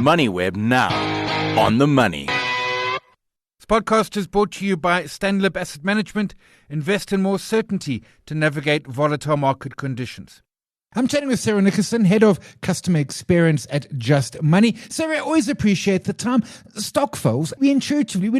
Moneyweb now. On the money. This podcast is brought to you by Stanlib Asset Management. Invest in more certainty to navigate volatile market conditions. I'm chatting with Sarah Nicholson, Head of Customer Experience at JustMoney. Sarah, I always appreciate the time. Stokvels, we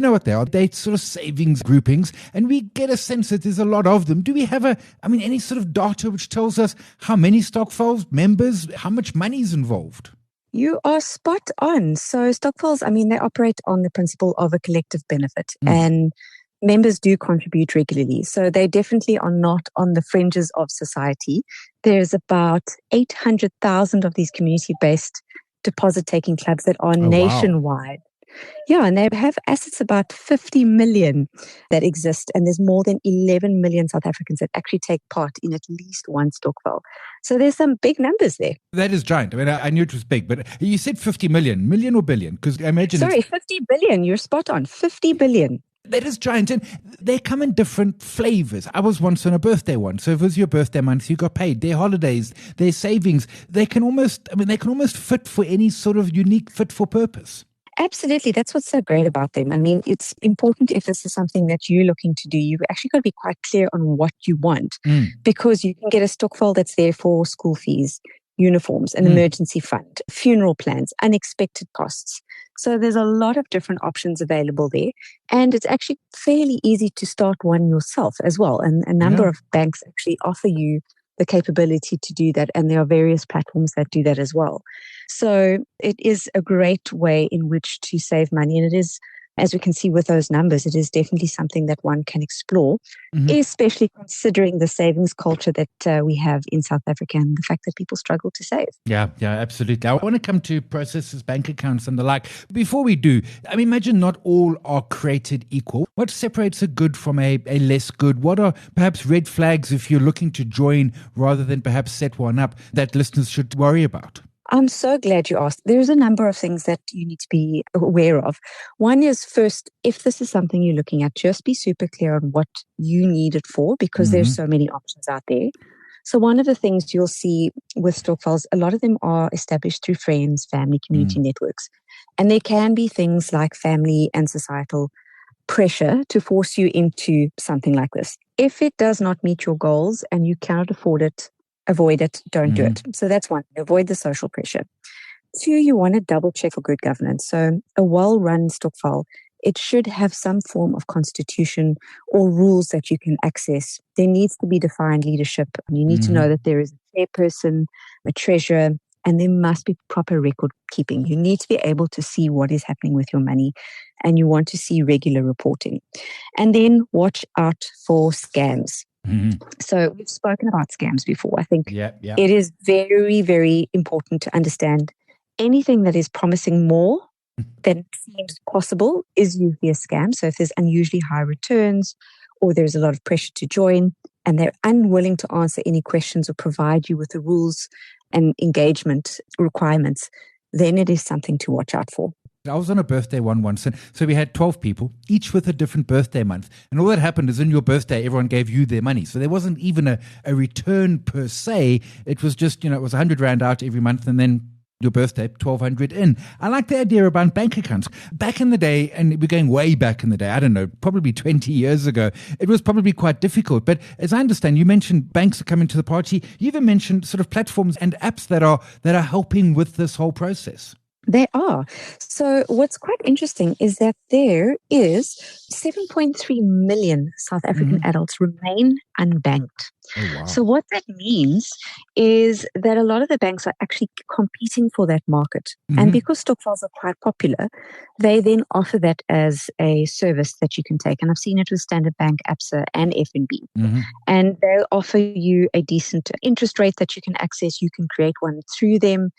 know what they are. They're sort of savings groupings, and we get a sense that there's a lot of them. Do we have any sort of data which tells us how many stokvels, members, how much money is involved? You are spot on. So stokvels, they operate on the principle of a collective benefit, and members do contribute regularly. So they definitely are not on the fringes of society. There's about 800,000 of these community-based deposit-taking clubs that are nationwide. Wow. Yeah, and they have assets about 50 million that exist, and there's more than 11 million South Africans that actually take part in at least one stokvel. So there's some big numbers there. That is giant. I knew it was big, but you said 50 million or billion? Because I imagine 50 billion. You're spot on. 50 billion. That is giant, and they come in different flavors. I was once on a birthday one, so if it was your birthday month, you got paid. Their holidays, their savings, they can almost fit for any sort of unique fit for purpose. Absolutely. That's what's so great about them. It's important if this is something that you're looking to do, you've actually got to be quite clear on what you want, because you can get a stokvel that's there for school fees, uniforms, an emergency fund, funeral plans, unexpected costs. So there's a lot of different options available there. And it's actually fairly easy to start one yourself as well. And a number of banks actually offer you the capability to do that. And there are various platforms that do that as well. So it is a great way in which to save money. And it is, as we can see with those numbers, it is definitely something that one can explore, especially considering the savings culture that we have in South Africa and the fact that people struggle to save. Yeah, absolutely. I want to come to processes, bank accounts and the like. Before we do, imagine not all are created equal. What separates a good from a less good? What are perhaps red flags if you're looking to join rather than perhaps set one up that listeners should worry about? I'm so glad you asked. There's a number of things that you need to be aware of. One is, first, if this is something you're looking at, just be super clear on what you need it for, because there's so many options out there. So one of the things you'll see with stokvels, a lot of them are established through friends, family, community networks. And there can be things like family and societal pressure to force you into something like this. If it does not meet your goals and you cannot afford it, avoid it, don't do it. So that's one, avoid the social pressure. Two, you want to double check for good governance. So a well-run stokvel, it should have some form of constitution or rules that you can access. There needs to be defined leadership. You need to know that there is a chairperson, a treasurer, and there must be proper record keeping. You need to be able to see what is happening with your money, and you want to see regular reporting. And then watch out for scams. So we've spoken about scams before. I think it is very, very important to understand anything that is promising more than seems possible is usually a scam. So if there's unusually high returns or there's a lot of pressure to join and they're unwilling to answer any questions or provide you with the rules and engagement requirements, then it is something to watch out for. I was on a birthday one once, and so we had 12 people, each with a different birthday month. And all that happened is in your birthday, everyone gave you their money. So there wasn't even a return per se. It was just, it was 100 Rand out every month, and then your birthday, 1,200 in. I like the idea about bank accounts. Back in the day, and we're going way back in the day, I don't know, probably 20 years ago, it was probably quite difficult. But as I understand, you mentioned banks are coming to the party. You even mentioned sort of platforms and apps that are helping with this whole process. They are. So what's quite interesting is that there is 7.3 million South African adults remain unbanked. Oh, wow. So what that means is that a lot of the banks are actually competing for that market. And because stokvels are quite popular, they then offer that as a service that you can take. And I've seen it with Standard Bank, ABSA and FNB. And they'll offer you a decent interest rate that you can access. You can create one through them.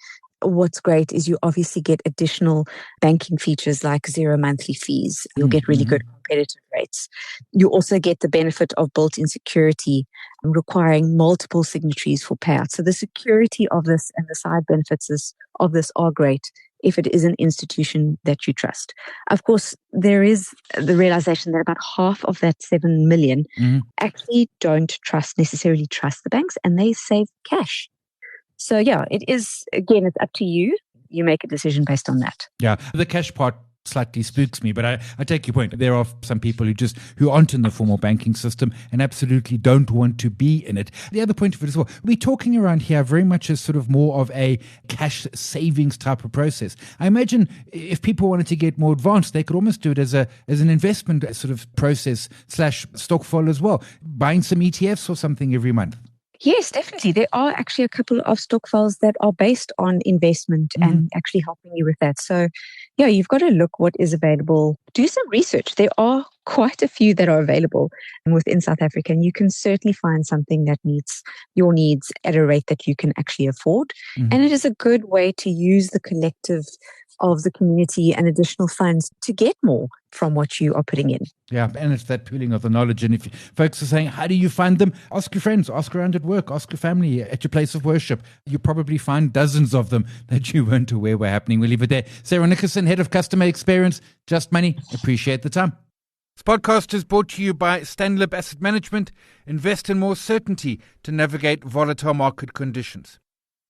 What's great is you obviously get additional banking features like zero monthly fees. You'll get really good competitive rates. You also get the benefit of built-in security requiring multiple signatories for payouts. So the security of this and the side benefits of this are great if it is an institution that you trust. Of course, there is the realization that about half of that 7 million actually don't necessarily trust the banks, and they save cash. So yeah, it is, again, it's up to you. you make a decision based on that. Yeah, the cash part slightly spooks me, but I take your point. There are some people who aren't in the formal banking system and absolutely don't want to be in it. The other point of it as well, we're talking around here very much as sort of more of a cash savings type of process. I imagine if people wanted to get more advanced, they could almost do it as an investment sort of process / stokvel as well, buying some ETFs or something every month. Yes, definitely. There are actually a couple of stokvels that are based on investment and actually helping you with that. So, yeah, you've got to look what is available. Do some research. There are quite a few that are available within South Africa, and you can certainly find something that meets your needs at a rate that you can actually afford. And it is a good way to use the collective of the community and additional funds to get more from what you are putting in. Yeah, and it's that pooling of the knowledge. And if folks are saying, how do you find them? Ask your friends, ask around at work, ask your family at your place of worship. You probably find dozens of them that you weren't aware were happening. We'll leave it there. Sarah Nicholson, Head of Customer Experience, Just Money. Appreciate the time. This podcast is brought to you by Stanlib Asset Management. Invest in more certainty to navigate volatile market conditions.